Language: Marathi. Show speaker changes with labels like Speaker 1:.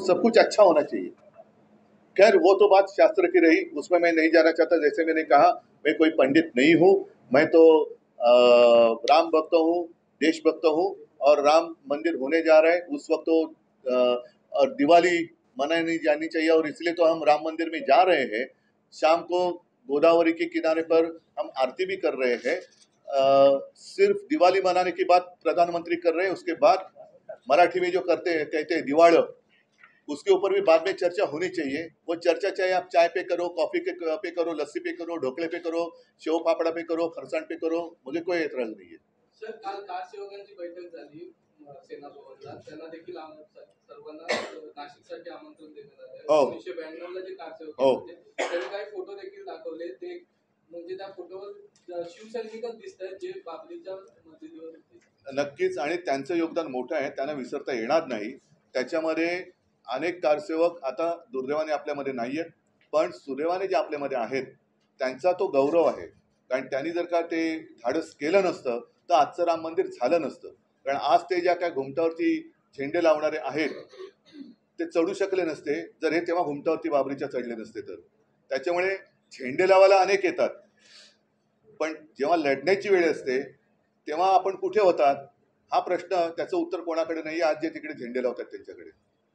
Speaker 1: सब कुछ अच्छा होना चाहिए। खैर वो तो बात शास्त्र की रही, उसमें मैं नहीं जाना चाहता। जैसे मैंने कहा, मैं कोई पंडित नहीं हूँ। मैं तो राम भक्त हूँ, देशभक्त हूँ। और राम मंदिर होने जा रहा है, उस वक्त तो और दिवाली मनानी जानी चाहिए, और इसलिए तो हम राम मंदिर में जा रहे हैं। शाम को गोदावरी के किनारे पर हम आरती भी कर रहे हैं। सिर्फ दिवाली मनाने की बात प्रधानमंत्री कर रहे हैं, उसके बाद मराठी में जो करते हैं, कहते हैं दिवाळ, उसके ऊपर भी बाद में चर्चा होनी चाहिए। वो चर्चा चाहे आप चाय पे करो, कॉफी के पे करो, लस्सी पे करो, ढोकले पे करो, शेव पापड़ा पे करो, फरसाण पे करो, मुझे कोई एतराज नहीं है।
Speaker 2: सर, काल कार सेवकांची बैठक झाली सेना भवनला, त्यांना देखील सर्वांना नाशिकसाठी आमंत्रण देण्यात आलं. 1992 ला जे कार सेवक होते त्यांनी काही फोटो देखील दाखवले. ते म्हणजे त्या फोटोवर शिवसैनिकच दिसतात जे बाबरीच्या मस्जिदीवर होते.
Speaker 1: नक्कीच, आणि त्यांचं योगदान मोठं आहे, त्यांना विसरता येणार नाही. त्याच्यामध्ये अनेक कारसेवक आता दुर्दैवाने आपल्यामध्ये नाही आहेत, पण सुदैवाने जे आपल्यामध्ये आहेत त्यांचा तो गौरव आहे. कारण त्यांनी जर का ते धाडस केलं नसतं तर आजचं राम मंदिर झालं नसतं. कारण आज ते ज्या काय घुमटावरती झेंडे लावणारे आहेत ते चढू शकले नसते जर हे तेव्हा घुमटावरती बाबरीच्या चढले नसते तर. त्याच्यामुळे झेंडे लावायला अनेक येतात, पण जेव्हा लढण्याची वेळ असते तेव्हा आपण कुठे होतात हा प्रश्न, त्याचं उत्तर कोणाकडे नाही. आज जे तिकडे झेंडे लावतात त्यांच्याकडे.